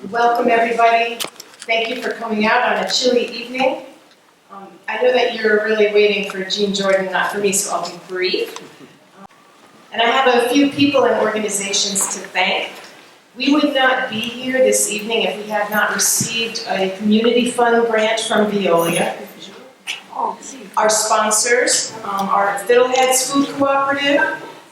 Welcome, everybody. Thank you for coming out on a chilly evening. I know that you're really waiting for Jean Jordan, not for me, so I'll be brief. And I have a few people and organizations to thank. We would not be here this evening if we had not received a community fund grant from Veolia. Our sponsors are Fiddleheads Food Cooperative.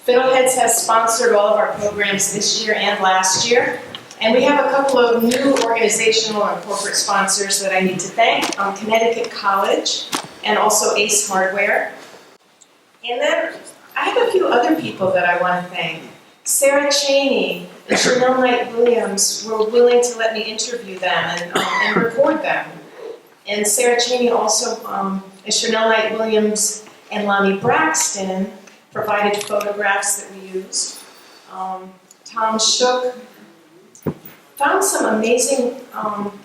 Fiddleheads has sponsored all of our programs this year and last year. And we have a couple of new organizational and corporate sponsors that I need to thank, Connecticut College and also Ace Hardware. And then I have a few other people that I want to thank. Sara Chaney and Chanel Knight-Williams were willing to let me interview them and record them. And Sara Chaney also, and Chanel Knight-Williams and Lonnie Braxton provided photographs that we used. Tom Shook found some amazing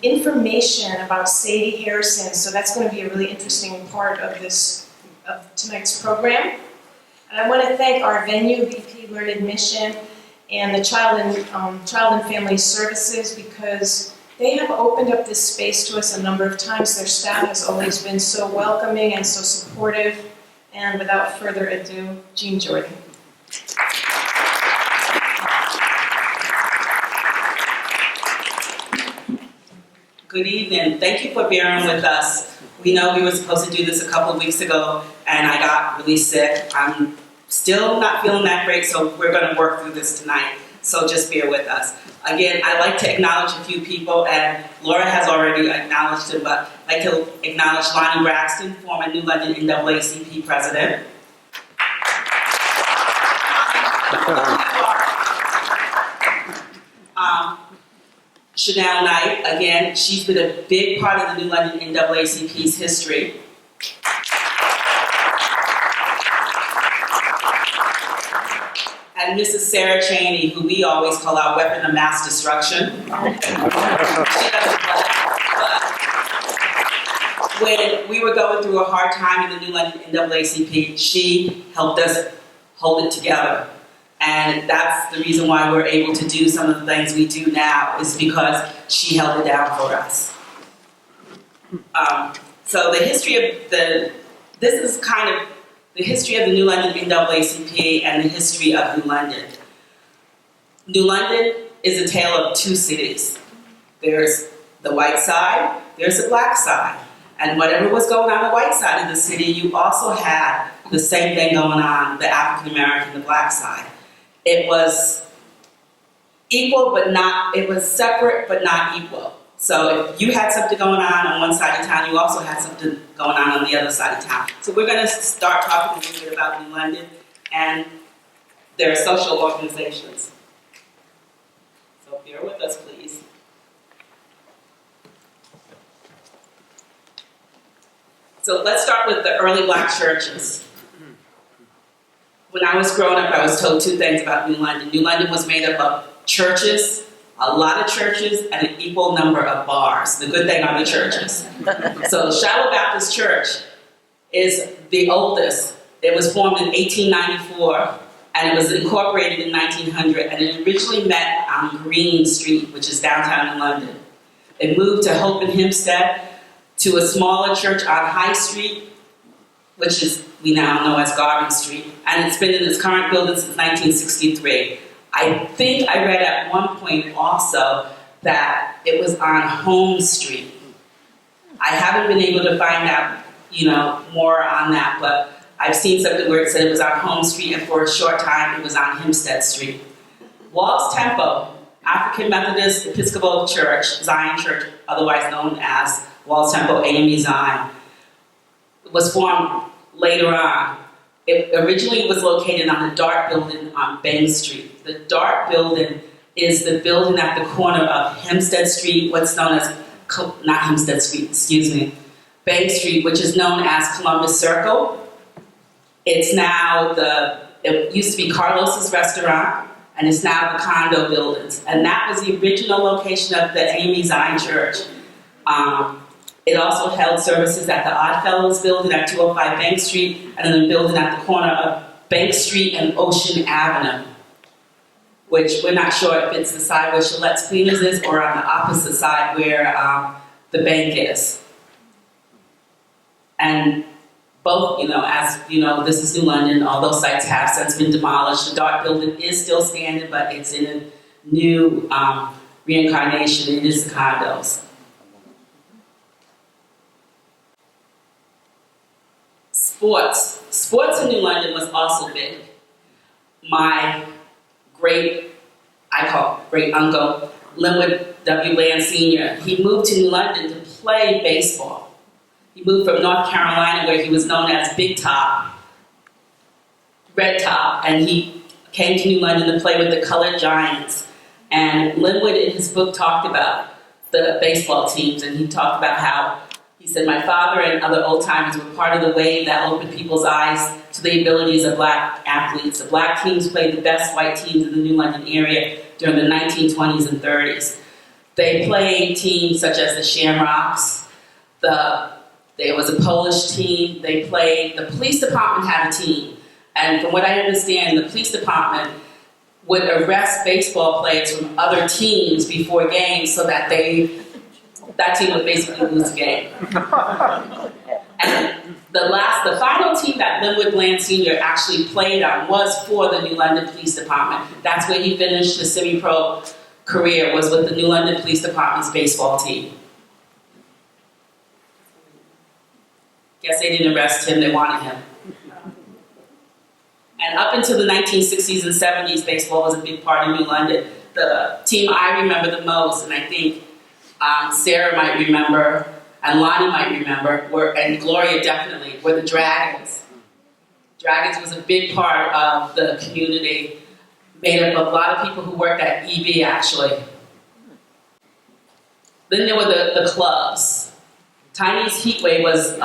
information about Sadie Harrison, so that's going to be a really interesting part of tonight's program. And I want to thank our venue, VP Learned Mission, and the Child and Family Services, because they have opened up this space to us a number of times. Their staff has always been so welcoming and so supportive. And without further ado, Jean Jordan. Good evening. Thank you for bearing with us. We know we were supposed to do this a couple of weeks ago, and I got really sick. I'm still not feeling that great, so we're going to work through this tonight. So just bear with us. Again, I'd like to acknowledge a few people, and Laura has already acknowledged them, but I'd like to acknowledge Lonnie Braxton, former New London NAACP president. Chanel Knight, again, she's been a big part of the New London NAACP's history. And Mrs. Sara Chaney, who we always call our weapon of mass destruction. When we were going through a hard time in the New London NAACP, she helped us hold it together. And that's the reason why we're able to do some of the things we do now, is because she held it down for us. So the history of this is kind of the history of the New London NAACP and the history of New London. New London is a tale of two cities. There's the white side, there's the black side. And whatever was going on the white side of the city, you also had the same thing going on the African American, the black side. It was equal, but not, it was separate, but not equal. So if you had something going on one side of town, you also had something going on the other side of town. So we're going to start talking a little bit about New London and their social organizations. So bear with us, please. So let's start with the early black churches. When I was growing up, I was told two things about New London. New London was made up of churches, a lot of churches, and an equal number of bars. The good thing are the churches. So Shiloh Baptist Church is the oldest. It was formed in 1894, and it was incorporated in 1900, and it originally met on Green Street, which is downtown in London. It moved to Hope and Hempstead, to a smaller church on High Street, which is we now know as Garden Street, and it's been in its current building since 1963. I think I read at one point also that it was on Home Street. I haven't been able to find out, more on that, but I've seen something where it said it was on Home Street, and for a short time it was on Hempstead Street. Walls Temple, African Methodist Episcopal Church, Zion Church, otherwise known as Walls Temple AME Zion, was formed later on. It originally was located on the Dart Building on Bank Street. The Dart Building is the building at the corner of Hempstead Street, what's known as, not Hempstead Street, excuse me, Bank Street, which is known as Columbus Circle. It's now it used to be Carlos's restaurant, and it's now the condo buildings. And that was the original location of the AME Zion Church. It also held services at the Oddfellows building at 205 Bank Street, and then the building at the corner of Bank Street and Ocean Avenue. which we're not sure if it's the side where Gillette's Cleaners is or on the opposite side where the bank is. And both, as you know, this is New London, all those sites have since been demolished. The Dark Building is still standing, but it's in a new reincarnation. It is the condos. Sports in New London was also big. My great uncle, Linwood W. Land Sr., he moved to New London to play baseball. He moved from North Carolina, where he was known as Big Top, Red Top, and he came to New London to play with the Colored Giants. And Linwood, in his book, talked about the baseball teams, and he talked about how, he said, my father and other old-timers were part of the wave that opened people's eyes to the abilities of black athletes. The black teams played the best white teams in the New London area during the 1920s and 30s. They played teams such as the Shamrocks. There was a Polish team. The police department had a team. And from what I understand, the police department would arrest baseball players from other teams before games so that that team would basically lose the game. And the final team that Linwood Land Sr. actually played on was for the New London Police Department. That's where he finished his semi-pro career, was with the New London Police Department's baseball team. Guess they didn't arrest him, they wanted him. And up until the 1960s and 70s, baseball was a big part of New London. The team I remember the most, and I think Sarah might remember, and Lonnie might remember, and Gloria definitely, were the Dragons. Dragons was a big part of the community, made up of a lot of people who worked at EB, actually. Then there were the clubs. Tiny's Heatwave was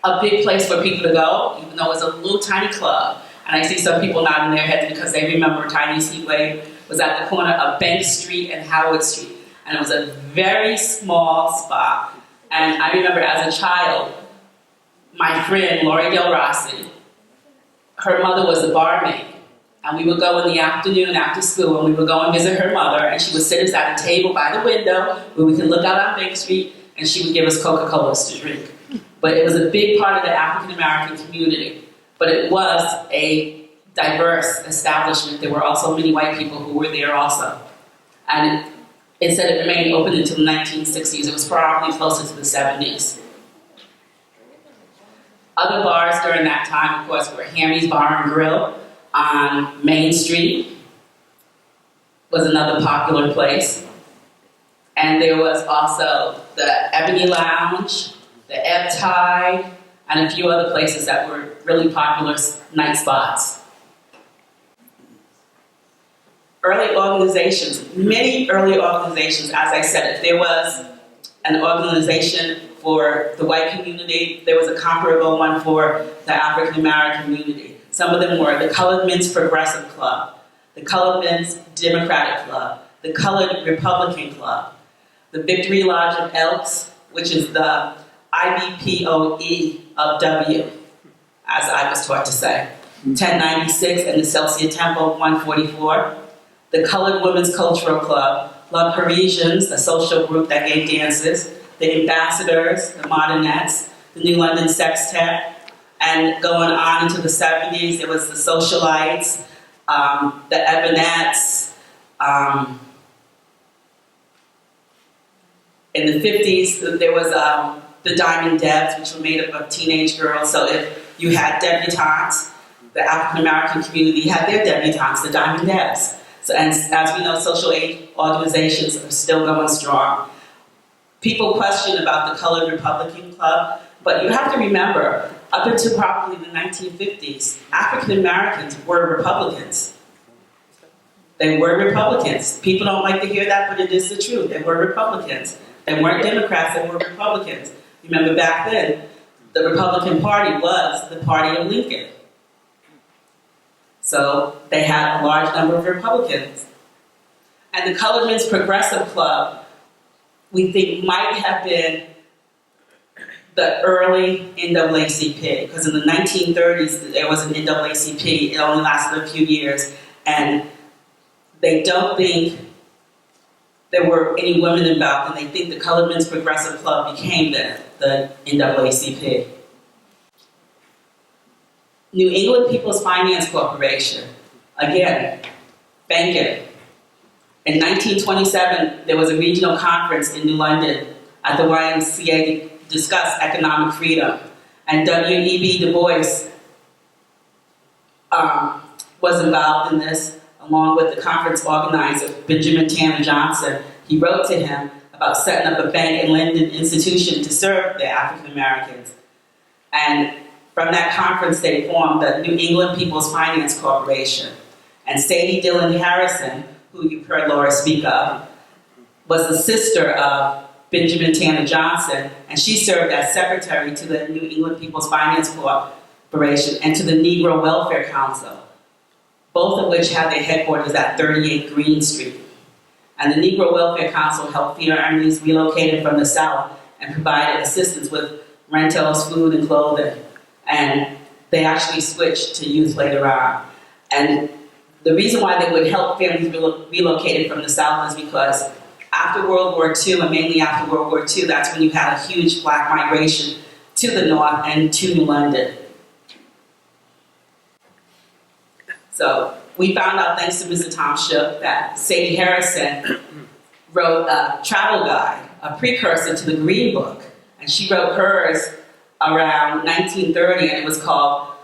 a big place for people to go, even though it was a little tiny club. And I see some people nodding their heads because they remember Tiny's Heatwave was at the corner of Bank Street and Howard Street. And it was a very small spot. And I remember as a child, my friend, Lori Del Rossi, her mother was a barmaid. And we would go in the afternoon after school, and we would go and visit her mother, and she would sit us at a table by the window where we could look out on Bank Street, and she would give us Coca-Colas to drink. But it was a big part of the African-American community. But it was a diverse establishment. There were also many white people who were there also. And it said it remained open until the 1960s. It was probably closer to the 70s. Other bars during that time, of course, were Hammy's Bar and Grill on Main Street, was another popular place. And there was also the Ebony Lounge, the Ebb Tide, and a few other places that were really popular night spots. Early organizations, many early organizations, as I said, if there was an organization for the white community, there was a comparable one for the African American community. Some of them were the Colored Men's Progressive Club, the Colored Men's Democratic Club, the Colored Republican Club, the Victory Lodge of Elks, which is the IBPOE of W, as I was taught to say, 1096, and the Celsius Temple, 144. The Colored Women's Cultural Club, La Parisians, a social group that gave dances, the Ambassadors, the Modernettes, the New London Sextet, and going on into the 70s, there was the Socialites, the Ebonettes. In the 50s, there was the Diamond Debs, which were made up of teenage girls. So if you had debutantes, the African American community had their debutantes, the Diamond Debs. So, and as we know, social aid organizations are still going strong. People question about the Colored Republican Club, but you have to remember, up until probably the 1950s, African Americans were Republicans. They were Republicans. People don't like to hear that, but it is the truth. They were Republicans. They weren't Democrats, they were Republicans. Remember back then, the Republican Party was the party of Lincoln. So they had a large number of Republicans. And the Colored Men's Progressive Club, we think might have been the early NAACP, because in the 1930s there was an NAACP. It only lasted a few years, and they don't think there were any women involved, and they think the Colored Men's Progressive Club became the NAACP. New England People's Finance Corporation, again, banking. In 1927, there was a regional conference in New London at the YMCA to discuss economic freedom, and W.E.B. Du Bois was involved in this, along with the conference organizer, Benjamin Tanner Johnson. He wrote to him about setting up a bank and lending institution to serve the African Americans. And from that conference, they formed the New England People's Finance Corporation. And Sadie Dillon Harrison, who you've heard Laura speak of, was the sister of Benjamin Tanner Johnson, and she served as secretary to the New England People's Finance Corporation and to the Negro Welfare Council, both of which had their headquarters at 38 Green Street. And the Negro Welfare Council helped families relocated from the South and provided assistance with rentals, food, and clothing. And they actually switched to youth later on. And the reason why they would help families relocated from the South is because after World War II, and mainly after World War II, that's when you had a huge black migration to the North and to New London. So we found out, thanks to Mr. Tom Shook, that Sadie Harrison wrote a travel guide, a precursor to the Green Book. And she wrote hers around 1930, and it was called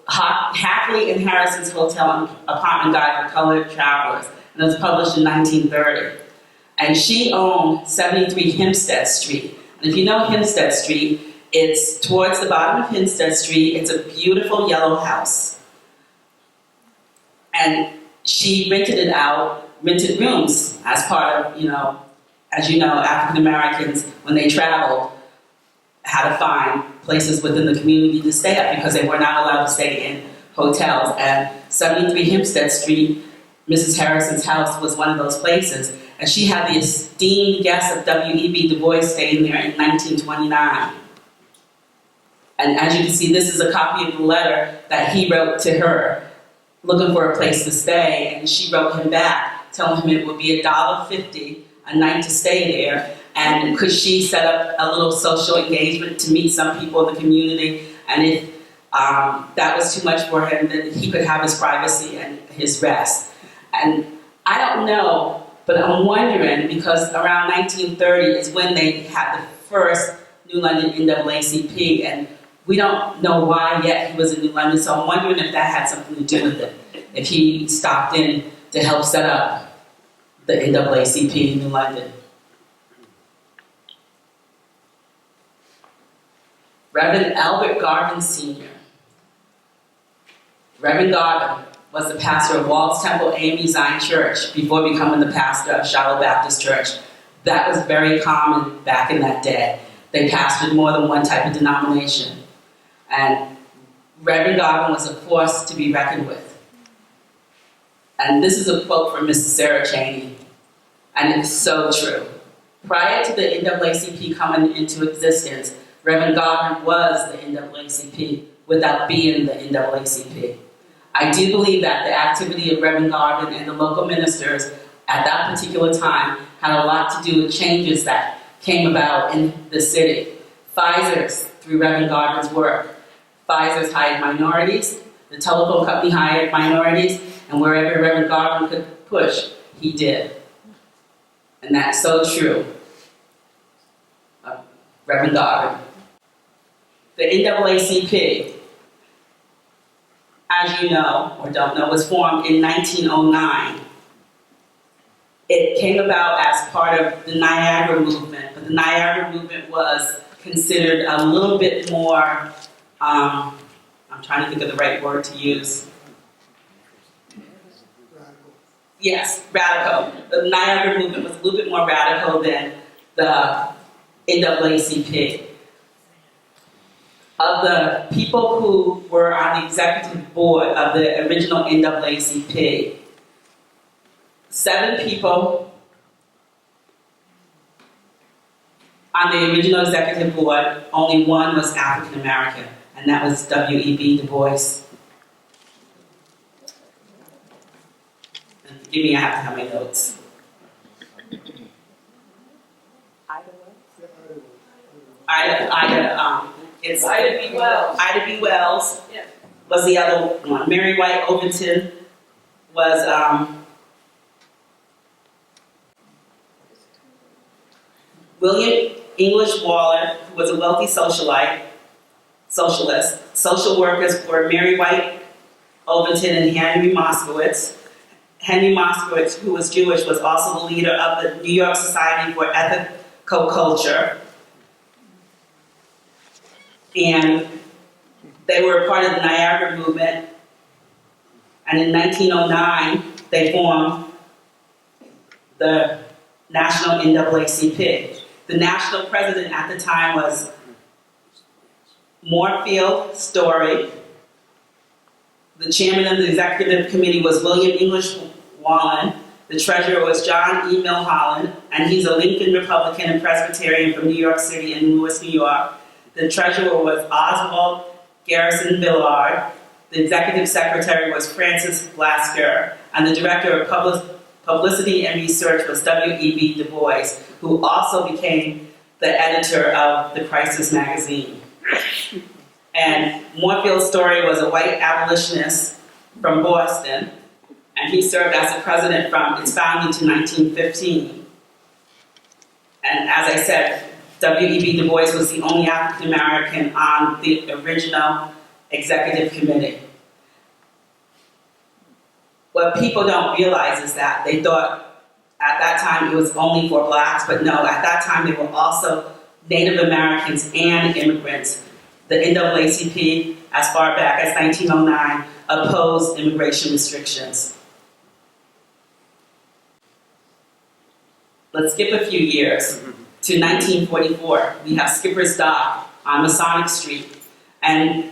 Hackley and Harrison's Hotel and Apartment Guide for Colored Travelers. And it was published in 1930. And she owned 73 Hempstead Street. And if you know Hempstead Street, it's towards the bottom of Hempstead Street. It's a beautiful yellow house. And she rented it out, rented rooms as part of, as you know, African Americans, when they traveled, had to find places within the community to stay at because they were not allowed to stay in hotels. And 73 Hempstead Street, Mrs. Harrison's house, was one of those places. And she had the esteemed guest of W.E.B. Du Bois staying there in 1929. And as you can see, this is a copy of the letter that he wrote to her, looking for a place to stay. And she wrote him back, telling him it would be $1.50 a night to stay there. And could she set up a little social engagement to meet some people in the community? And if that was too much for him, then he could have his privacy and his rest. And I don't know, but I'm wondering, because around 1930 is when they had the first New London NAACP, and we don't know why yet he was in New London, so I'm wondering if that had something to do with it, if he stopped in to help set up the NAACP in New London. Reverend Albert Garvin Sr. Reverend Garvin was the pastor of Walls Temple AME Zion Church before becoming the pastor of Shiloh Baptist Church. That was very common back in that day. They pastored more than one type of denomination. And Reverend Garvin was a force to be reckoned with. And this is a quote from Mrs. Sara Chaney, and it's so true. Prior to the NAACP coming into existence, Reverend Garvin was the NAACP without being the NAACP. I do believe that the activity of Reverend Garvin and the local ministers at that particular time had a lot to do with changes that came about in the city. Pfizer's, through Reverend Garvin's work, Pfizer's hired minorities, the telephone company hired minorities, and wherever Reverend Garvin could push, he did. And that's so true of Reverend Garvin. The NAACP, as you know or don't know, was formed in 1909. It came about as part of the Niagara movement, but the Niagara movement was considered a little bit more, I'm trying to think of the right word to use. Yes, radical. The Niagara movement was a little bit more radical than the NAACP. Of the people who were on the executive board of the original NAACP, 7 people on the original executive board, only 1 was African American, and that was W.E.B. Du Bois. Give me, I have to have my notes. It's Ida B. Wells. Ida B. Wells Yeah. was the other one. Mary White Overton was William English Waller, who was a wealthy socialist. Social workers were Mary White Overton and Henry Moskowitz. Henry Moskowitz, who was Jewish, was also the leader of the New York Society for Ethical Culture. And they were part of the Niagara movement. And in 1909, they formed the National NAACP. The national president at the time was Moorfield Story. The chairman of the executive committee was William English Wallen. The treasurer was John E. Milholland, and he's a Lincoln Republican and Presbyterian from New York City and Lewis, New York. The treasurer was Oswald Garrison Villard. The executive secretary was Francis Blasker, and the director of publicity and research was W.E.B. Du Bois, who also became the editor of the Crisis magazine. And Moorfield Story was a white abolitionist from Boston, and he served as the president from its founding to 1915. And as I said, W.E.B. Du Bois was the only African American on the original executive committee. What people don't realize is that they thought at that time it was only for blacks, but no, at that time they were also Native Americans and immigrants. The NAACP, as far back as 1909, opposed immigration restrictions. Let's skip a few years to 1944. We have Skipper's Dock on Masonic Street, and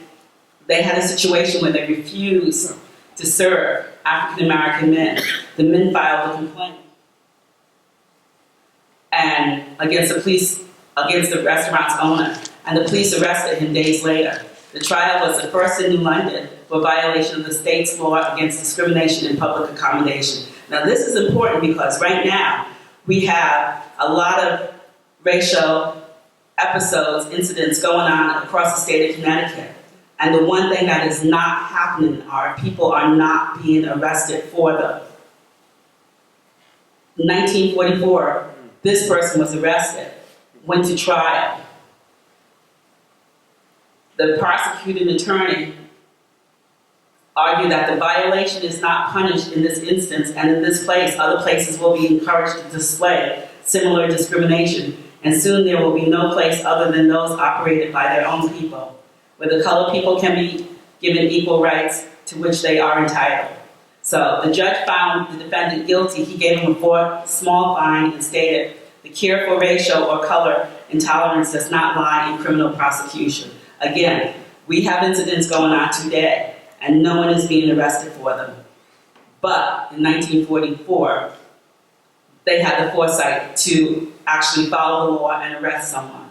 they had a situation where they refused to serve African American men. The men filed a complaint and against the restaurant's owner, and the police arrested him days later. The trial was the first in New London for violation of the state's law against discrimination in public accommodation. Now this is important because right now we have a lot of racial episodes, incidents going on across the state of Connecticut. And the one thing that is not happening are people are not being arrested for them. In 1944, this person was arrested, went to trial. The prosecuting attorney argued that the violation is not punished in this instance, and in this place, other places will be encouraged to display similar discrimination, and soon there will be no place other than those operated by their own people, where the colored people can be given equal rights to which they are entitled. So the judge found the defendant guilty. He gave him a small fine and stated, the cure for racial or color intolerance does not lie in criminal prosecution. Again, we have incidents going on today, and no one is being arrested for them. But in 1944, they had the foresight to actually follow the law and arrest someone.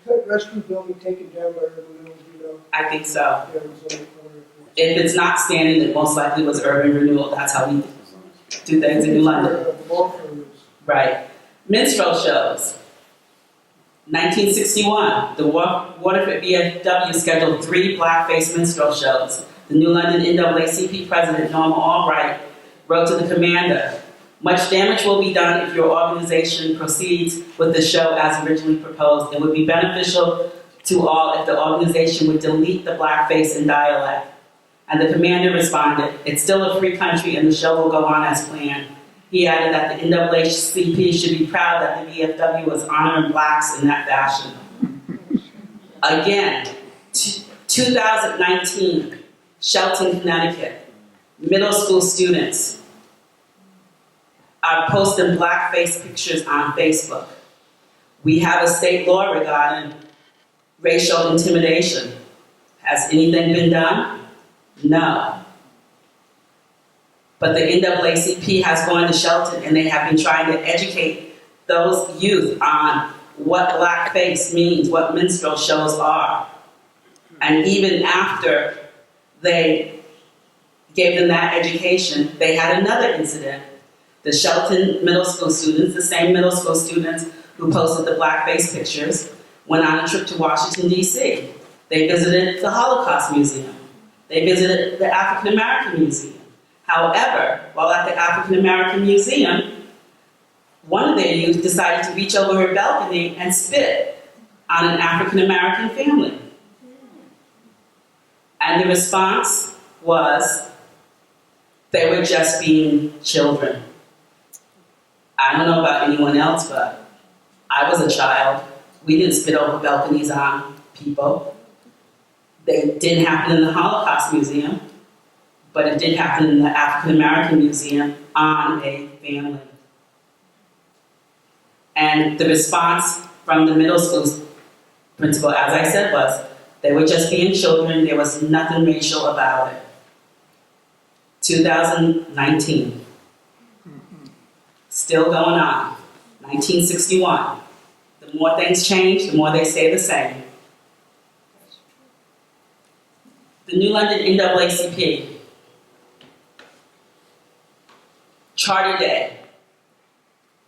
Is that rescue building taken down by Urban Renewal, you know? I think so. Yeah, it was on the corner. If it's not standing, it most likely was urban renewal. That's how we do things in New London. The law firm is. Right. Minstrel Shows. 1961, the Waterford VFW scheduled 3 blackface minstrel shows. The New London NAACP president, Norma Albright, wrote to the commander, much damage will be done if your organization proceeds with the show as originally proposed. It would be beneficial to all if the organization would delete the blackface and dialect. And the commander responded, it's still a free country and the show will go on as planned. He added that the NAACP should be proud that the VFW was honoring blacks in that fashion. Again, 2019, Shelton, Connecticut, middle school students are posting blackface pictures on Facebook. We have a state law regarding racial intimidation. Has anything been done? No. But the NAACP has gone to Shelton and they have been trying to educate those youth on what blackface means, what minstrel shows are. And even after they gave them that education, they had another incident. The Shelton Middle School students, the same middle school students who posted the blackface pictures, went on a trip to Washington, D.C. They visited the Holocaust Museum. They visited the African American Museum. However, while at the African American Museum, one of their youth decided to reach over her balcony and spit on an African American family. And the response was, they were just being children. I don't know about anyone else, but I was a child. We didn't spit over balconies on people. They didn't happen in the Holocaust Museum, but it did happen in the African American Museum on a family. And the response from the middle school principal, as I said, was they were just being children. There was nothing racial about it. 2019. Still going on. 1961. The more things change, the more they stay the same. The New London NAACP. Charter Day.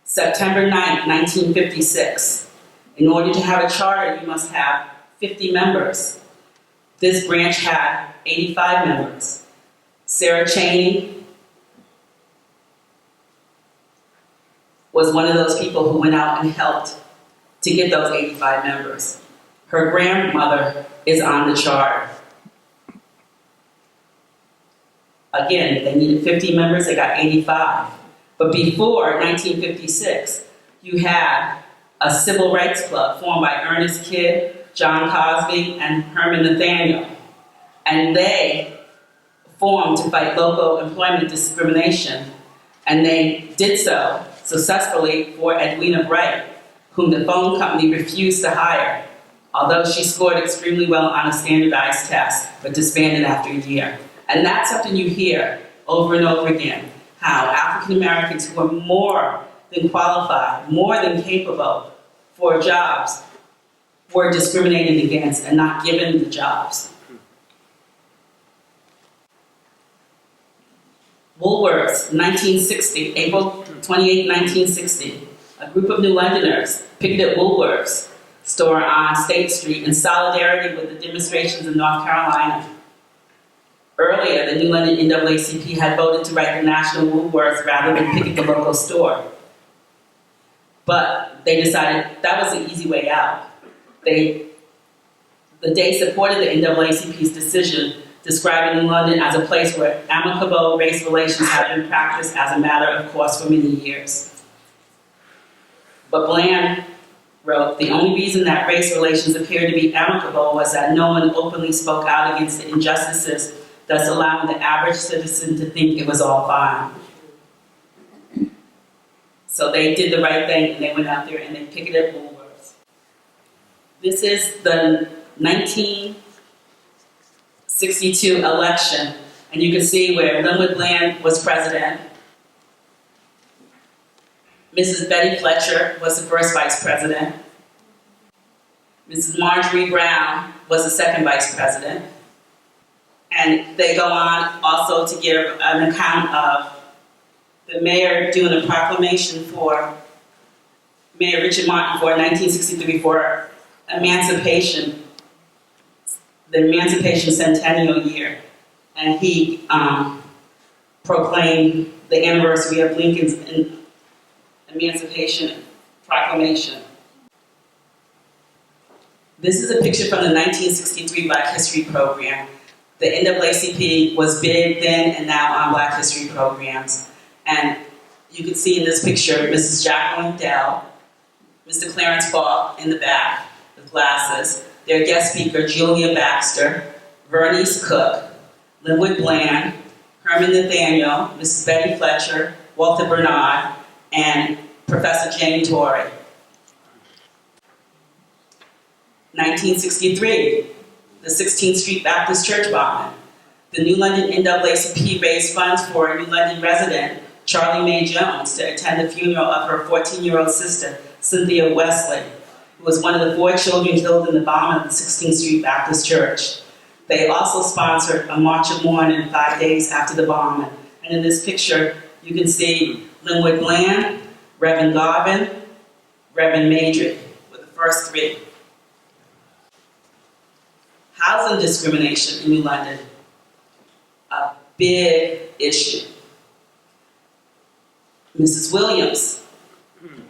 September 9th, 1956. In order to have a charter, you must have 50 members. This branch had 85 members. Sara Chaney was one of those people who went out and helped to get those 85 members. Her grandmother is on the charter. Again, they needed 50 members, they got 85. But before 1956, you had a civil rights club formed by Ernest Kidd, John Cosby, and Herman Nathaniel. And they formed to fight local employment discrimination. And they did so successfully for Edwina Bright, whom the phone company refused to hire, although she scored extremely well on a standardized test, but disbanded after a year. And that's something you hear over and over again, how African Americans who are more than qualified, more than capable for jobs, were discriminated against and not given the jobs. Woolworths, 1960, April 28, 1960. A group of New Londoners picketed Woolworths store on State Street in solidarity with the demonstrations in North Carolina. Earlier, the New London NAACP had voted to write the national Woolworths rather than picket the local store. But they decided that was the easy way out. The day supported the NAACP's decision, describing New London as a place where amicable race relations had been practiced as a matter of course for many years. But Bland wrote, the only reason that race relations appeared to be amicable was that no one openly spoke out against the injustices, thus allowing the average citizen to think it was all fine. So they did the right thing and they went out there and they picketed Woolworths. This is the 1962 election, and you can see where Linwood Bland was president. Mrs. Betty Fletcher was the first vice president. Mrs. Marjorie Brown was the second vice president. And they go on also to give an account of the mayor doing a proclamation for Mayor Richard Martin for 1963 for emancipation, the Emancipation Centennial year. And he proclaimed the anniversary of Lincoln's Emancipation Proclamation. This is a picture from the 1963 Black History Program. The NAACP was big then and now on Black History programs. And you can see in this picture Mrs. Jacqueline Dell, Mr. Clarence Falk in the back with glasses, their guest speaker Julia Baxter, Vernice Cook, Linwood Bland, Herman Nathaniel, Mrs. Betty Fletcher, Walter Bernard, and Professor Jane Torrey. 1963, the 16th Street Baptist Church bombing. The New London NAACP raised funds for a New London resident, Charlie Mae Jones, to attend the funeral of her 14-year-old sister, Cynthia Wesley, who was one of the 4 children killed in the bombing of the 16th Street Baptist Church. They also sponsored a march of mourning 5 days after the bombing. And in this picture, you can see Linwood Bland, Reverend Garvin, Reverend Madrid were the first three. Housing discrimination in New London, a big issue. Mrs. Williams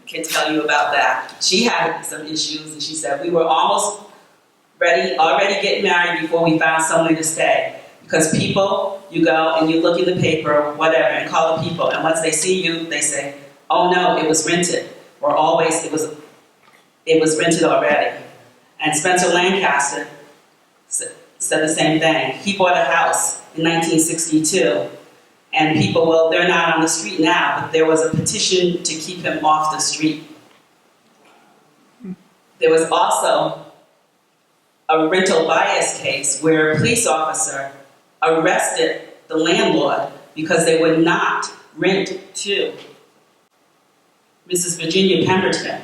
can tell you about that. She had some issues, and she said, we were almost already getting married before we found somewhere to stay. Because people, you go and you look in the paper or whatever and call the people, and once they see you, they say, oh no, it was rented. Or always, it was rented already. And Spencer Lancaster said the same thing. He bought a house in 1962, and people, well, they're not on the street now, but there was a petition to keep him off the street. There was also a rental bias case where a police officer arrested the landlord because they would not rent to Mrs. Virginia Pemberton.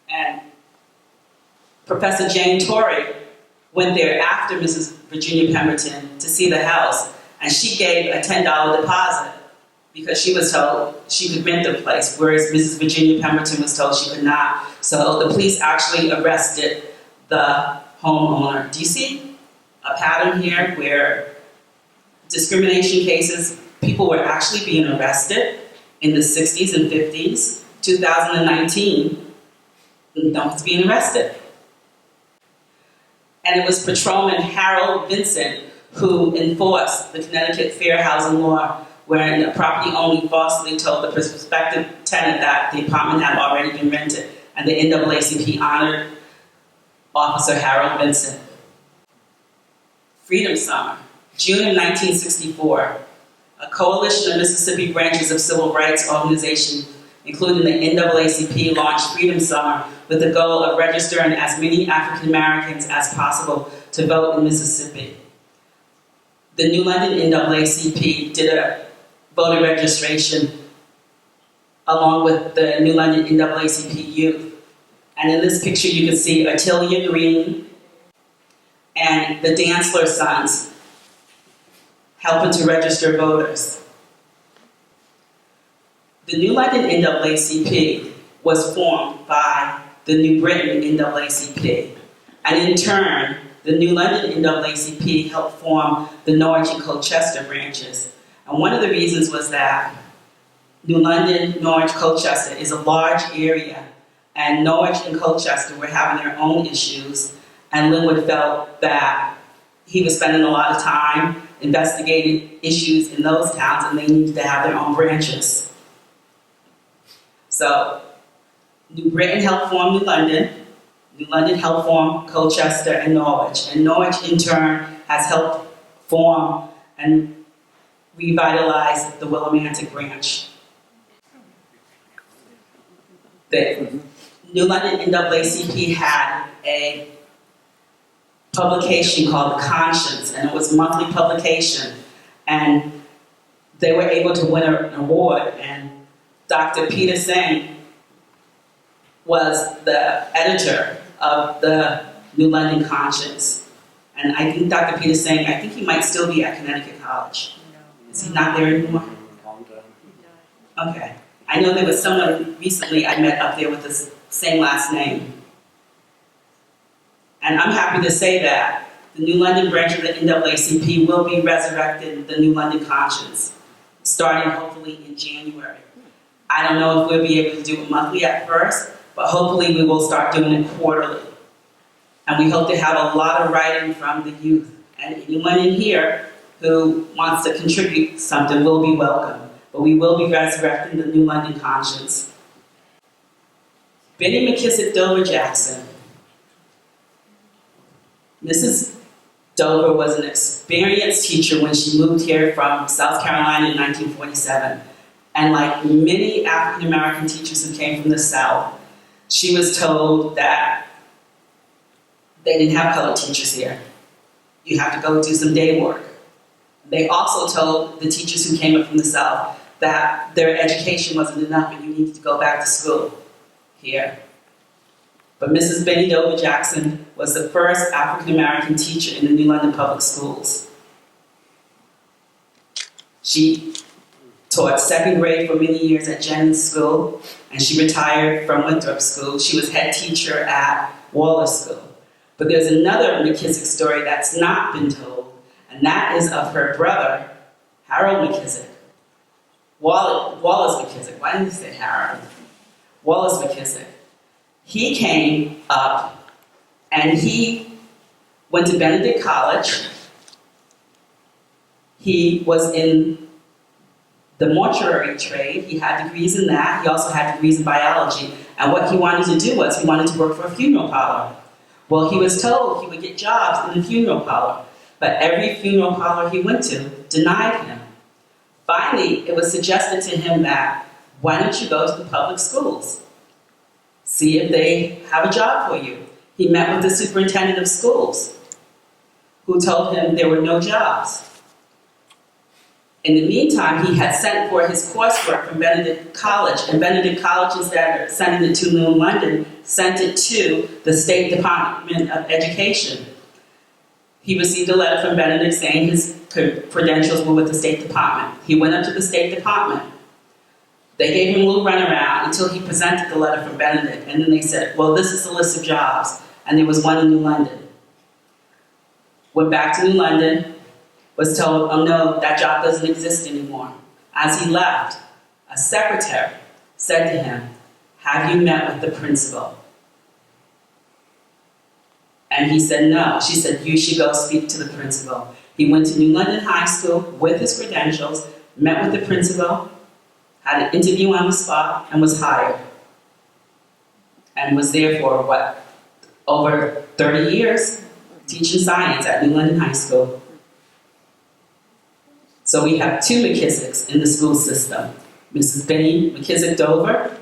And Professor Jane Torrey went there after Mrs. Virginia Pemberton to see the house, and she gave a $10 deposit because she was told she could rent the place, whereas Mrs. Virginia Pemberton was told she could not. So the police actually arrested the homeowner. Do you see a pattern here where discrimination cases, people were actually being arrested in the 60s and 50s, 2019, no one's being arrested. And it was Patrolman Harold Vincent who enforced the Connecticut Fair Housing Law, wherein the property owner falsely told the prospective tenant that the apartment had already been rented, and the NAACP honored Officer Harold Vincent. Freedom Summer, June of 1964, a coalition of Mississippi branches of civil rights organizations, including the NAACP, launched Freedom Summer with the goal of registering as many African Americans as possible to vote in Mississippi. The New London NAACP did a voter registration along with the New London NAACP youth. And in this picture you can see Attilia Green and the Dantzler sons helping to register voters. The New London NAACP was formed by the New Britain NAACP, and in turn, the New London NAACP helped form the Norwich and Colchester branches. And one of the reasons was that New London, Norwich, Colchester is a large area, and Norwich and Colchester were having their own issues, and Linwood felt that he was spending a lot of time investigating issues in those towns, and they needed to have their own branches. So, New Britain helped form New London helped form Colchester and Norwich in turn has helped form and revitalize the Willimantic branch. The New London NAACP had a publication called The Conscience, and it was a monthly publication, and they were able to win an award, and Dr. Peter Singh was the editor of the New London Conscience. And I think Dr. Peter Singh, I think he might still be at Connecticut College. Is he not there anymore? Okay. I know there was someone recently I met up there with the same last name. And I'm happy to say that the New London branch of the NAACP will be resurrecting the New London Conscience, starting hopefully in January. I don't know if we'll be able to do it monthly at first, but hopefully we will start doing it quarterly. And we hope to have a lot of writing from the youth. And anyone in here who wants to contribute something will be welcome. But we will be resurrecting the New London Conscience. Benny McKissick Dover Jackson. Mrs. Dover was an experienced teacher when she moved here from South Carolina in 1947. And like many African American teachers who came from the South, she was told that they didn't have colored teachers here. You have to go do some day work. They also told the teachers who came up from the South that their education wasn't enough and you needed to go back to school here. But Mrs. Benny Dover Jackson was the first African American teacher in the New London Public Schools. She taught second grade for many years at Jennings School, and she retired from Winthrop School. She was head teacher at Wallace School. But there's another McKissick story that's not been told, and that is of her brother, Harold McKissick. Wallace McKissick. Why didn't you say Harold? Wallace McKissick. He came up and he went to Benedict College. He was in the mortuary trade. He had degrees in that. He also had degrees in biology. And what he wanted to do was he wanted to work for a funeral parlor. Well, he was told he would get jobs in the funeral parlor, but every funeral parlor he went to denied him. Finally, it was suggested to him that, why don't you go to the public schools? See if they have a job for you. He met with the superintendent of schools, who told him there were no jobs. In the meantime, he had sent for his coursework from Benedict College, and Benedict College, instead of sending it to New London, sent it to the State Department of Education. He received a letter from Benedict saying his credentials were with the State Department. He went up to the State Department. They gave him a little runaround until he presented the letter from Benedict, and then they said, well, this is the list of jobs, and there was one in New London. Went back to New London, was told, oh no, that job doesn't exist anymore. As he left, a secretary said to him, have you met with the principal? And he said no. She said, you should go speak to the principal. He went to New London High School with his credentials, met with the principal, had an interview on the spot, and was hired. And was there for, over 30 years, teaching science at New London High School. So we have two McKissicks in the school system, Mrs. Benny McKissick Dover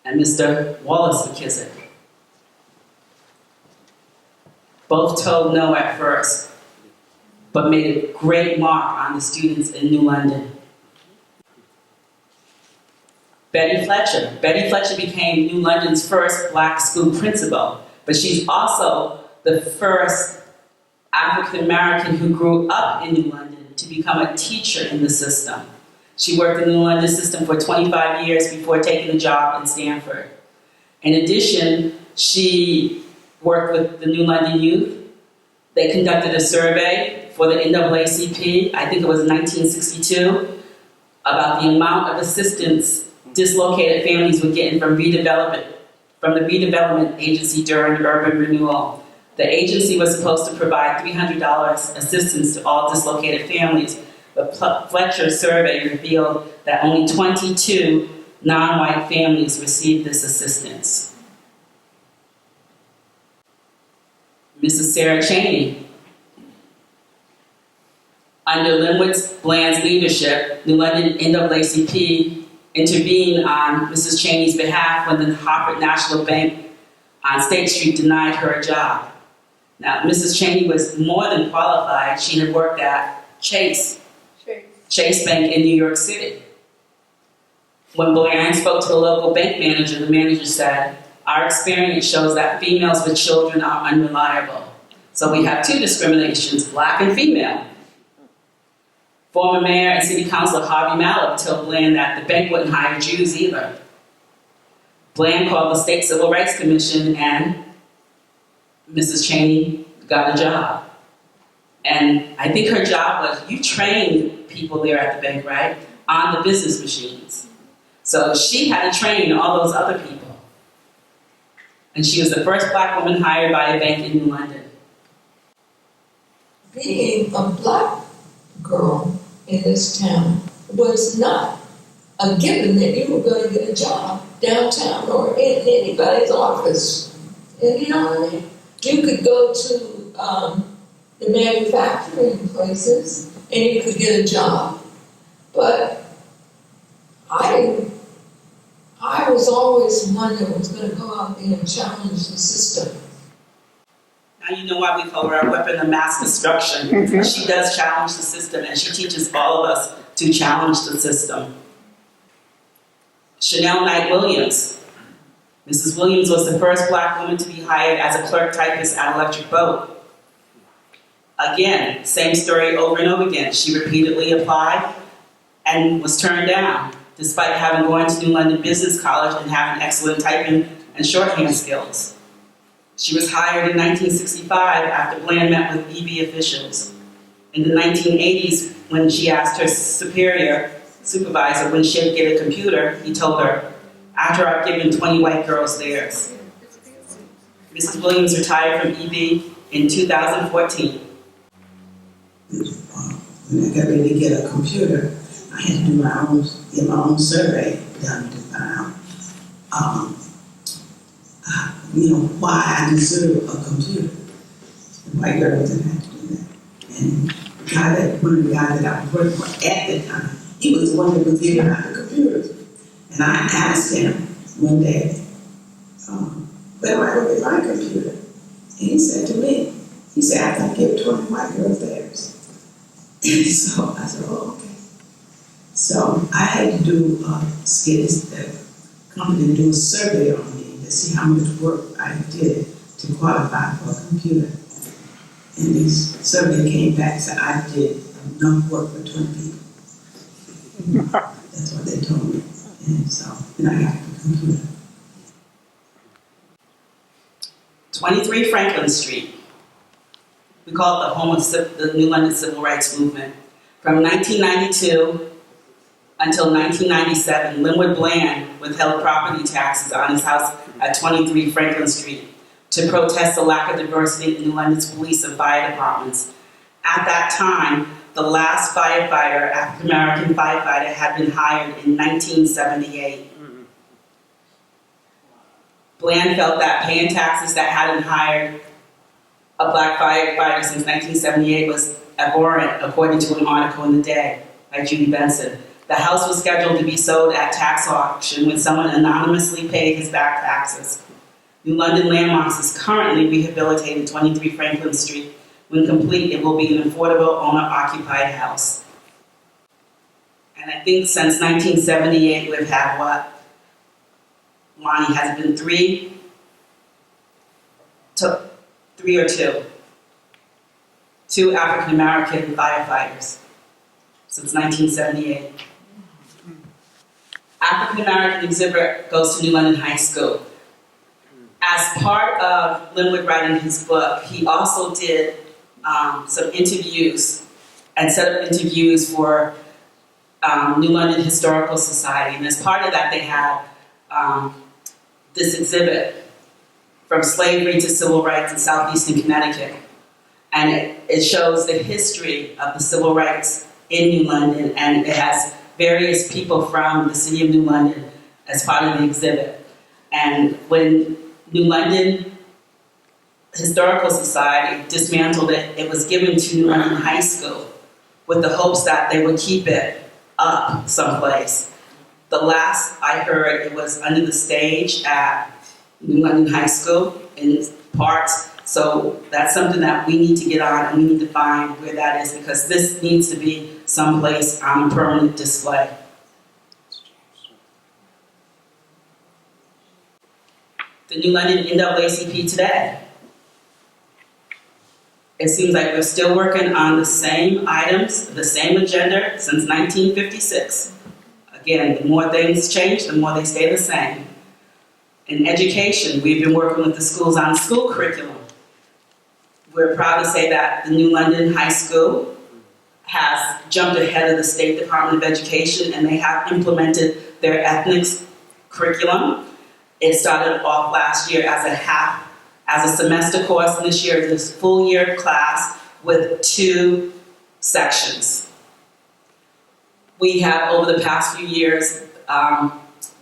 and Mr. Wallace McKissick. Both told no at first, but made a great mark on the students in New London. Betty Fletcher. Betty Fletcher became New London's first black school principal, but she's also the first African American who grew up in New London to become a teacher in the system. She worked in the New London system for 25 years before taking a job in Stanford. In addition, she worked with the New London youth. They conducted a survey for the NAACP, I think it was 1962, about the amount of assistance dislocated families were getting from the redevelopment agency during urban renewal. The agency was supposed to provide $300 assistance to all dislocated families, but Fletcher's survey revealed that only 22 non-white families received this assistance. Mrs. Sara Chaney. Under Linwood Bland's leadership, New London NAACP intervened on Mrs. Chaney's behalf when the Hartford National Bank on State Street denied her a job. Now, Mrs. Chaney was more than qualified. She had worked at Chase Bank in New York City. When Bland spoke to the local bank manager, the manager said, our experience shows that females with children are unreliable. So we have two discriminations, black and female. Former Mayor and City Councilor Harvey Mallow told Bland that the bank wouldn't hire Jews either. Bland called the State Civil Rights Commission and Mrs. Chaney got a job. And I think her job was, you trained people there at the bank, right, on the business machines. So she had to train all those other people. And she was the first black woman hired by a bank in New London. Being a black girl in this town was not a given that you were going to get a job downtown or in anybody's office. And you know what I mean? You could go to the manufacturing places and you could get a job. But I was always one that was going to go out there and challenge the system. Now you know why we call her our weapon of mass destruction. She does challenge the system, and she teaches all of us to challenge the system. Chanel Knight Williams. Mrs. Williams was the first Black woman to be hired as a clerk typist at Electric Boat. Again, same story over and over again. She repeatedly applied and was turned down, despite having gone to New London Business College and having excellent typing and shorthand skills. She was hired in 1965 after Bland met with EB officials. In the 1980s, when she asked her supervisor when she'd get a computer, he told her, "After I've given 20 white girls theirs." Mrs. Williams retired from EB in 2014. When I got ready to get a computer, I had to do my own survey done to find out, why I deserve a computer. The white girls didn't have to do that. And one of the guys that I was working for at the time, he was the one that was giving out the computers. And I asked him one day, where do I go get my computer? And he said to me, I gotta give 20 white girls theirs. And so I said, oh, okay. So I had to do the company to do a survey on me to see how much work I did to qualify for a computer. And this survey came back and said I did enough work for 20 people. That's what they told me. And so then I got the computer. 23 Franklin Street. We call it the home of the New London Civil Rights Movement. From 1992 until 1997, Linwood Bland withheld property taxes on his house at 23 Franklin Street to protest the lack of diversity in New London's police and fire departments. At that time, the last African-American firefighter, had been hired in 1978. Bland felt that paying taxes that hadn't hired a Black firefighter since 1978 was abhorrent, according to an article in The Day by Judy Benson. The house was scheduled to be sold at tax auction when someone anonymously paid his back taxes. New London Landmarks is currently rehabilitating 23 Franklin Street. When complete, it will be an affordable owner-occupied house. And I think since 1978, we've had what? Lonnie, has it been three or two? Two African-American firefighters since 1978. African-American exhibit goes to New London High School. As part of Linwood writing his book, he also did some interviews and set up interviews for New London Historical Society. And as part of that, they had this exhibit, From Slavery to Civil Rights in Southeastern Connecticut. And it shows the history of the civil rights in New London, and it has various people from the city of New London as part of the exhibit. And when New London Historical Society dismantled it, it was given to New London High School with the hopes that they would keep it up someplace. The last I heard, it was under the stage at New London High School in parts. So that's something that we need to get on, and we need to find where that is, because this needs to be someplace on permanent display. The New London NAACP Today. It seems like we're still working on the same items, the same agenda since 1956. Again, the more things change, the more they stay the same. In education, we've been working with the schools on school curriculum. We're proud to say that the New London High School has jumped ahead of the State Department of Education, and they have implemented their ethnics curriculum. It started off last year as a semester course, and this year is a full year class with 2 sections. We have, over the past few years,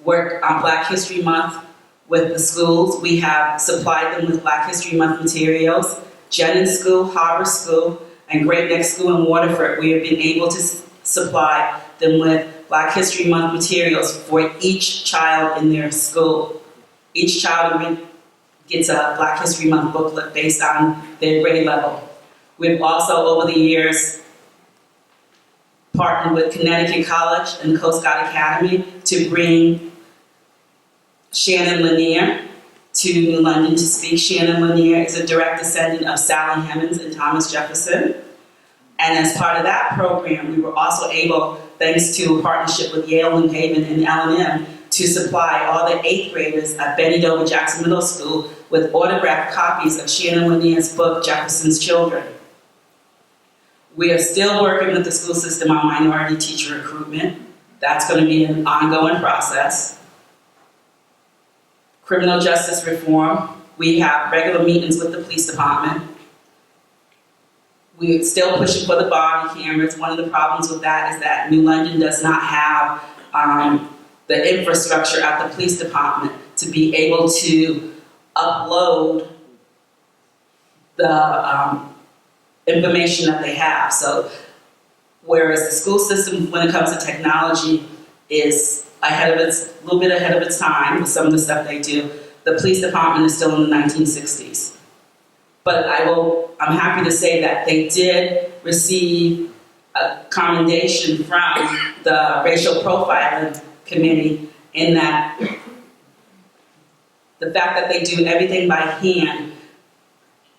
worked on Black History Month with the schools. We have supplied them with Black History Month materials. Jennings School, Harbor School, and Great Neck School in Waterford, we have been able to supply them with Black History Month materials for each child in their school. Each child gets a Black History Month booklet based on their grade level. We've also, over the years, partnered with Connecticut College and the Coast Guard Academy to bring Shannon Lanier to New London to speak. Shannon Lanier is a direct descendant of Sally Hemings and Thomas Jefferson. And as part of that program, we were also able, thanks to a partnership with Yale, New Haven, and L&M, to supply all the 8th graders at Benny Dover Jackson Middle School with autographed copies of Shannon Lanier's book, Jefferson's Children. We are still working with the school system on minority teacher recruitment. That's going to be an ongoing process. Criminal justice reform. We have regular meetings with the police department. We're still pushing for the body cameras. One of the problems with that is that New London does not have the infrastructure at the police department to be able to upload the information that they have. So whereas the school system, when it comes to technology, is a little bit ahead of its time with some of the stuff they do, the police department is still in the 1960s. But I'm happy to say that they did receive a commendation from the Racial Profiling Committee in that the fact that they do everything by hand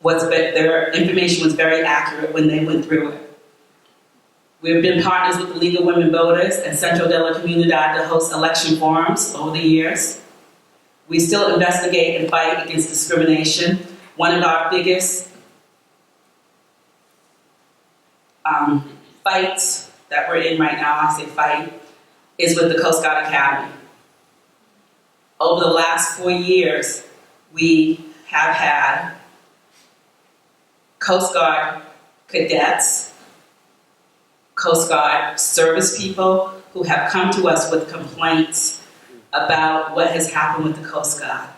their information was very accurate when they went through it. We've been partners with the League of Women Voters and Centro de la Comunidad to host election forums over the years. We still investigate and fight against discrimination. One of our biggest fights that we're in right now, I say fight, is with the Coast Guard Academy. Over the last 4 years, we have had Coast Guard cadets, Coast Guard service people who have come to us with complaints about what has happened with the Coast Guard.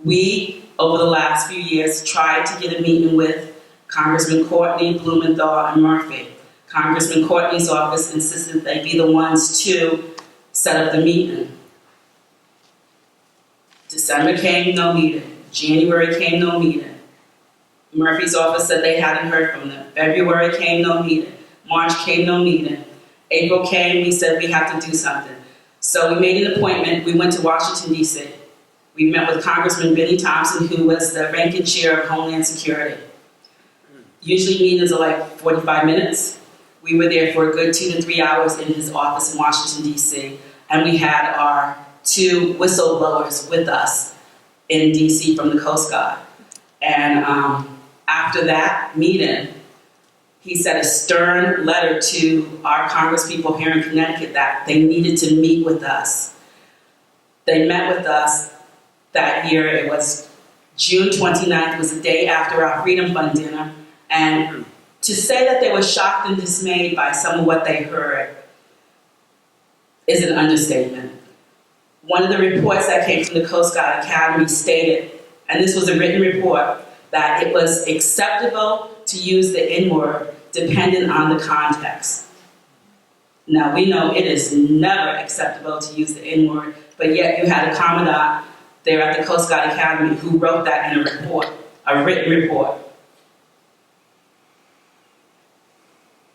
We, over the last few years, tried to get a meeting with Congressman Courtney, Blumenthal, and Murphy. Congressman Courtney's office insisted they be the ones to set up the meeting. December came, no meeting. January came, no meeting. Murphy's office said they hadn't heard from them. February came, no meeting. March came, no meeting. April came, we said we have to do something. So we made an appointment. We went to Washington, D.C. We met with Congressman Benny Thompson, who was the ranking chair of Homeland Security. Usually meetings are like 45 minutes. We were there for a good 2 to 3 hours in his office in Washington, D.C., and we had our 2 whistleblowers with us in D.C. from the Coast Guard. And after that meeting, he sent a stern letter to our congresspeople here in Connecticut that they needed to meet with us. They met with us that year. It was June 29th. It was the day after our Freedom Fund dinner. And to say that they were shocked and dismayed by some of what they heard is an understatement. One of the reports that came from the Coast Guard Academy stated, and this was a written report, that it was acceptable to use the N-word dependent on the context. Now, we know it is never acceptable to use the N-word, but yet you had a commandant there at the Coast Guard Academy who wrote that in a report, a written report.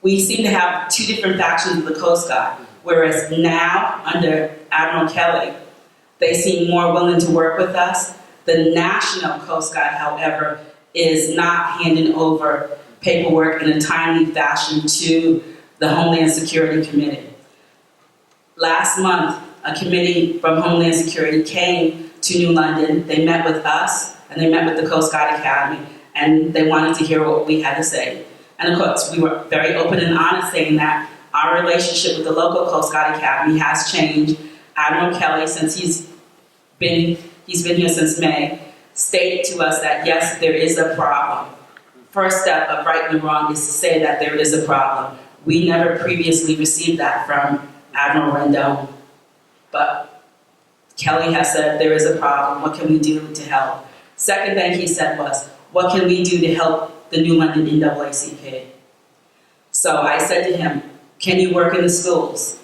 We seem to have 2 different factions of the Coast Guard, whereas now, under Admiral Kelly, they seem more willing to work with us. The National Coast Guard, however, is not handing over paperwork in a timely fashion to the Homeland Security Committee. Last month, a committee from Homeland Security came to New London. They met with us, and they met with the Coast Guard Academy, and they wanted to hear what we had to say. And of course, we were very open and honest saying that our relationship with the local Coast Guard Academy has changed. Admiral Kelly, since he's been here since May, stated to us that yes, there is a problem. First step of right and wrong is to say that there is a problem. We never previously received that from Admiral Rendon. But Kelly has said there is a problem. What can we do to help? Second thing he said was, what can we do to help the New London NAACP? So I said to him, can you work in the schools?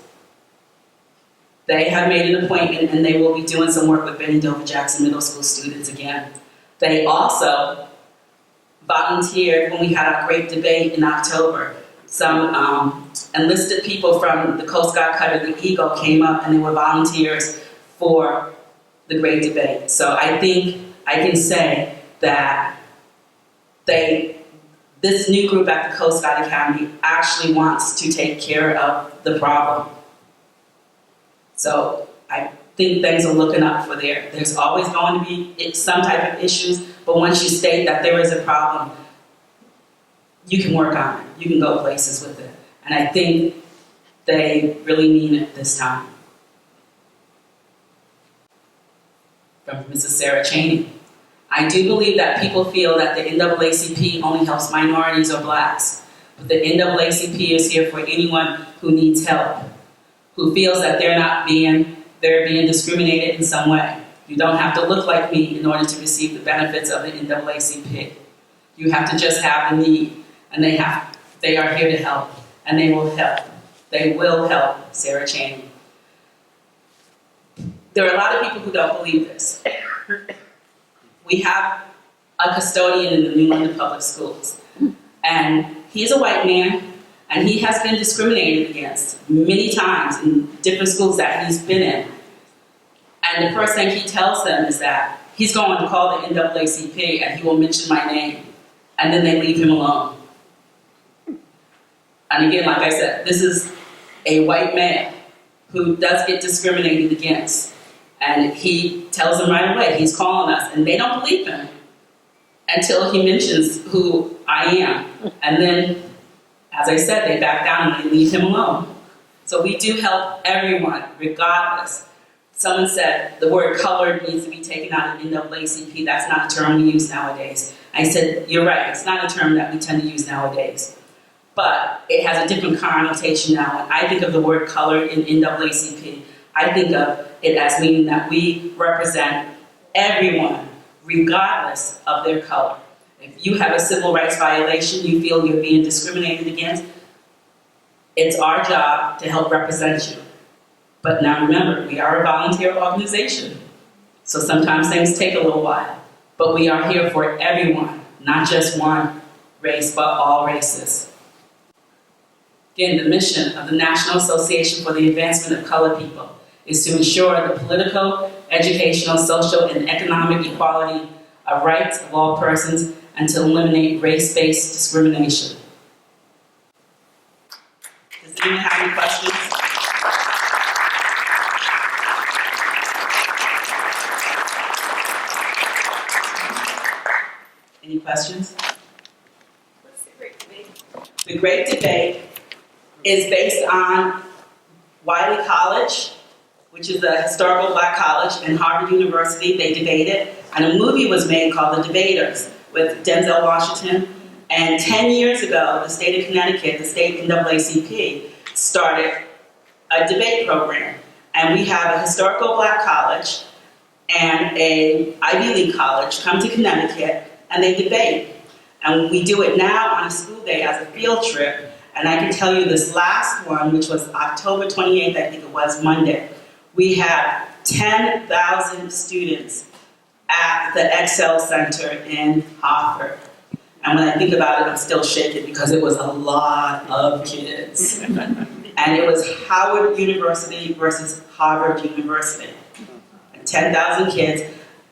They have made an appointment and they will be doing some work with Benny Dover Jackson Middle School students again. They also volunteered when we had our great debate in October. Some enlisted people from the Coast Guard cutter, the Eagle, came up and they were volunteers for the great debate. So I think I can say that this new group at the Coast Guard Academy actually wants to take care of the problem. So I think things are looking up for there. There's always going to be some type of issues, but once you state that there is a problem, you can work on it. You can go places with it. And I think they really mean it this time. From Mrs. Sara Chaney. I do believe that people feel that the NAACP only helps minorities or blacks, but the NAACP is here for anyone who needs help, who feels that they're being discriminated in some way. You don't have to look like me in order to receive the benefits of the NAACP. You have to just have the need, and they are here to help, and they will help. They will help Sara Chaney. There are a lot of people who don't believe this. We have a custodian in the New London Public Schools, and he's a white man, and he has been discriminated against many times in different schools that he's been in. And the first thing he tells them is that he's going to call the NAACP and he will mention my name, and then they leave him alone. And again, like I said, this is a white man who does get discriminated against. And he tells them right away, he's calling us, and they don't believe him until he mentions who I am. And then, as I said, they back down and they leave him alone. So we do help everyone, regardless. Someone said the word colored needs to be taken out of NAACP. That's not a term we use nowadays. I said, you're right, it's not a term that we tend to use nowadays. But it has a different connotation now. When I think of the word colored in NAACP, I think of it as meaning that we represent everyone, regardless of their color. If you have a civil rights violation, you feel you're being discriminated against, it's our job to help represent you. But now remember, we are a volunteer organization, so sometimes things take a little while. But we are here for everyone, not just one race, but all races. Again, the mission of the National Association for the Advancement of Colored People is to ensure the political, educational, social, and economic equality of rights of all persons and to eliminate race-based discrimination. Does anyone have any questions? Any questions? What's the great debate? The Great Debate is based on Wiley College, which is a historical black college, and Harvard University. They debated, and a movie was made called The Debaters with Denzel Washington. And 10 years ago, the state of Connecticut, the state NAACP, started a debate program. And we have a historical black college and an Ivy League college come to Connecticut, and they debate. And we do it now on a school day as a field trip. And I can tell you this last one, which was October 28th, I think it was, Monday, we had 10,000 students at the Excel Center in Hartford. And when I think about it, I'm still shaking because it was a lot of kids. And it was Howard University versus Harvard University. 10,000 kids.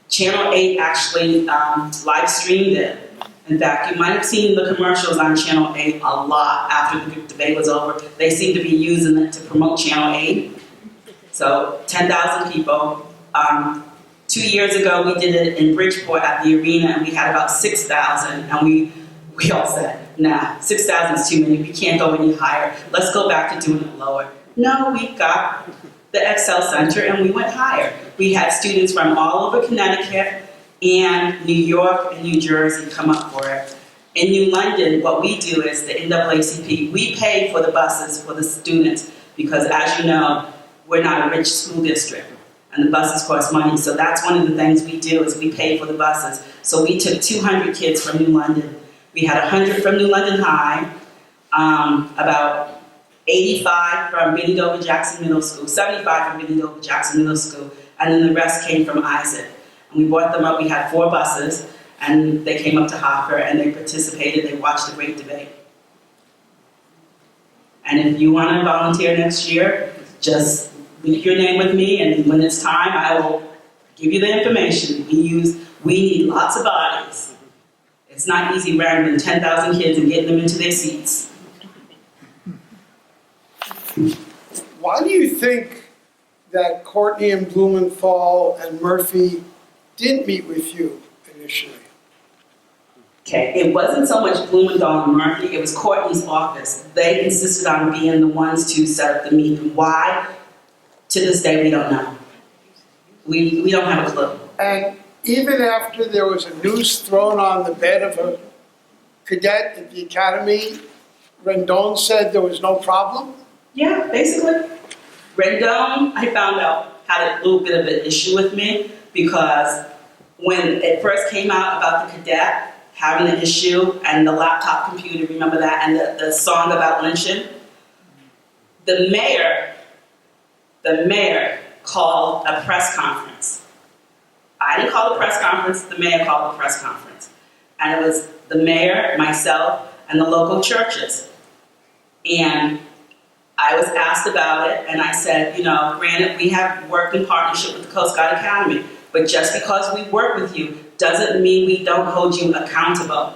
Channel 8 actually live streamed it. In fact, you might have seen the commercials on Channel 8 a lot after the debate was over. They seem to be using it to promote Channel 8. So 10,000 people. 2 years ago, we did it in Bridgeport at the arena, and we had about 6,000. And we all said, nah, 6,000 is too many. We can't go any higher. Let's go back to doing it lower. No, we got the Excel Center, and we went higher. We had students from all over Connecticut and New York and New Jersey come up for it. In New London, what we do is the NAACP, we pay for the buses for the students because, as you know, we're not a rich school district and the buses cost money. So that's one of the things we do is we pay for the buses. So we took 200 kids from New London. We had 100 from New London High, about 85 from Benny Dover Jackson Middle School, 75 from Benny Dover Jackson Middle School, and then the rest came from Isaac. And we brought them up. We had 4 buses, and they came up to Hartford, and they participated. They watched the great debate. And if you want to volunteer next year, just leave your name with me, and when it's time, I will give you the information. We need lots of bodies. It's not easy wrangling 10,000 kids and getting them into their seats. Why do you think that Courtney and Blumenthal and Murphy didn't meet with you initially? Okay, it wasn't so much Blumenthal and Murphy, it was Courtney's office. They insisted on being the ones to set up the meeting. Why? To this day, we don't know. We don't have a clue. And even after there was a noose thrown on the bed of a cadet at the academy, Rendon said there was no problem? Yeah, basically. Rendon, I found out, had a little bit of an issue with me because when it first came out about the cadet having an issue and the laptop computer, remember that, and the song about lynching, the mayor called a press conference. I didn't call the press conference, the mayor called the press conference. And it was the mayor, myself, and the local churches. And I was asked about it, and I said, granted, we have worked in partnership with the Coast Guard Academy, but just because we work with you doesn't mean we don't hold you accountable.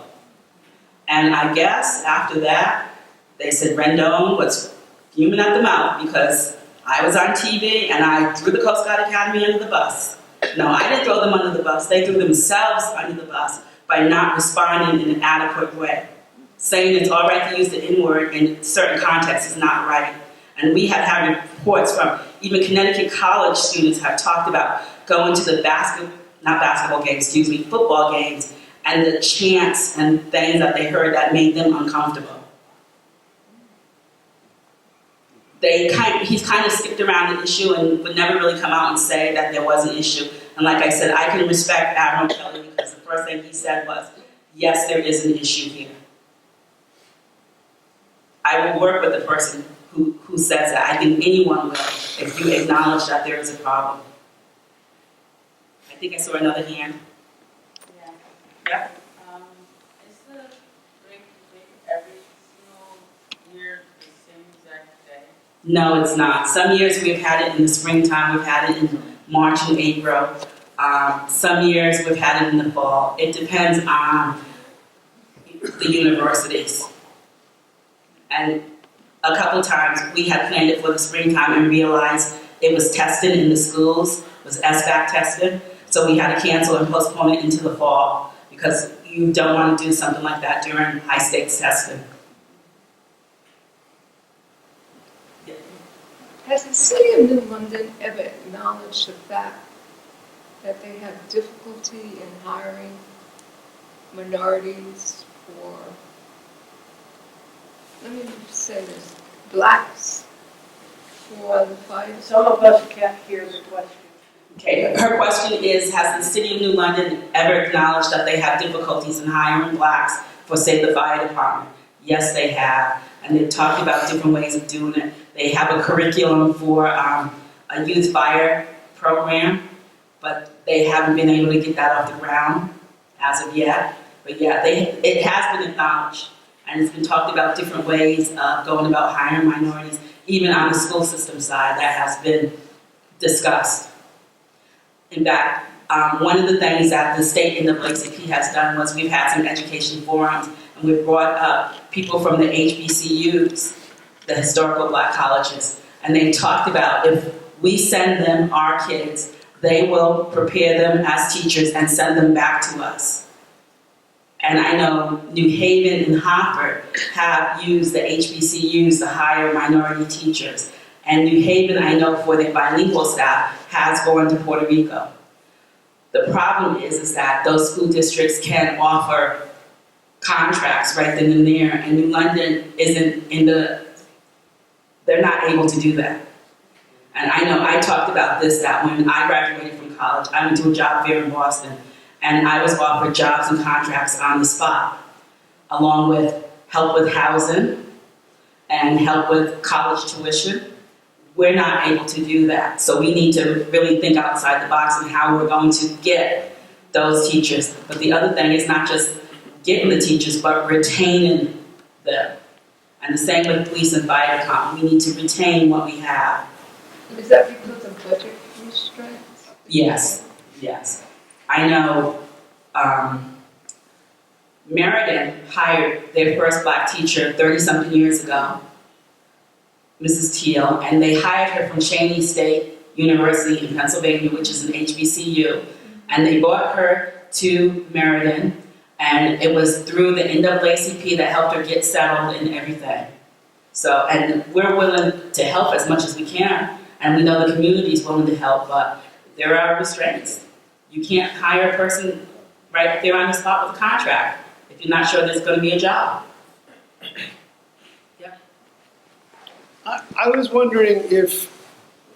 And I guess after that, they said Rendon was fuming at the mouth because I was on TV and I threw the Coast Guard Academy under the bus. No, I didn't throw them under the bus. They threw themselves under the bus by not responding in an adequate way. Saying it's all right to use the N-word in certain contexts is not right. And we have had reports from even Connecticut college students have talked about going to the football games, and the chants and things that they heard that made them uncomfortable. He's kind of skipped around the issue and would never really come out and say that there was an issue. And like I said, I can respect Admiral Kelly because the first thing he said was, yes, there is an issue here. I will work with the person who says that. I think anyone will if you acknowledge that there is a problem. I think I saw another hand. Yeah. Yeah? Is the break every single year the same exact day? No, it's not. Some years we've had it in the springtime, we've had it in March and April. Some years we've had it in the fall. It depends on the universities. And a couple times we had planned it for the springtime and realized it was tested in the schools, it was SBAC tested. So we had to cancel and postpone it into the fall because you don't want to do something like that during high stakes testing. Has the city of New London ever acknowledged the fact that they have difficulty in hiring minorities or, let me say this, blacks for the fight? Some of us can't hear the question. Okay, her question is, has the city of New London ever acknowledged that they have difficulties in hiring blacks for, say, the fire department? Yes, they have. And they've talked about different ways of doing it. They have a curriculum for a youth fire program, but they haven't been able to get that off the ground as of yet. But yeah, it has been acknowledged. And it's been talked about different ways of going about hiring minorities. Even on the school system side, that has been discussed. In fact, one of the things that the state NAACP has done was we've had some education forums, and we've brought up people from the HBCUs, the historical black colleges, and they talked about if we send them our kids, they will prepare them as teachers and send them back to us. And I know New Haven and Hartford have used the HBCUs to hire minority teachers. And New Haven, I know for their bilingual staff, has gone to Puerto Rico. The problem is that those school districts can offer contracts right then and there, and New London isn't they're not able to do that. And I know I talked about this, that when I graduated from college, I went to a job fair in Boston, and I was offered jobs and contracts on the spot, along with help with housing and help with college tuition. We're not able to do that. So we need to really think outside the box on how we're going to get those teachers. But the other thing is not just getting the teachers, but retaining them. And the same with police and fire department. We need to retain what we have. Is that because of budget restraints? Yes. Yes. I know Meriden hired their first black teacher 30-something years ago, Mrs. Teal, and they hired her from Chaney State University in Pennsylvania, which is an HBCU, and they brought her to Meriden, and it was through the NAACP that helped her get settled and everything. So, and we're willing to help as much as we can, and we know the community is willing to help, but there are restraints. You can't hire a person right there on the spot with a contract if you're not sure there's going to be a job. I was wondering if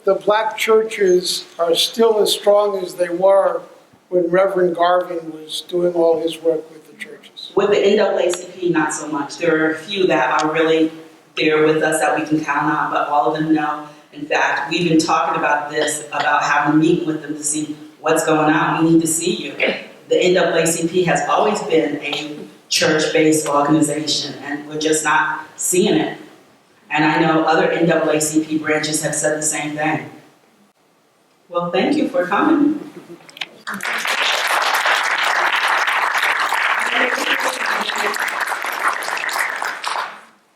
the black churches are still as strong as they were when Reverend Garvin was doing all his work with the churches. With the NAACP, not so much. There are a few that are really there with us that we can count on, but all of them know. In fact, we've been talking about this, about having a meeting with them to see what's going on. We need to see you. The NAACP has always been a church-based organization, and we're just not seeing it. And I know other NAACP branches have said the same thing. Well, thank you for coming.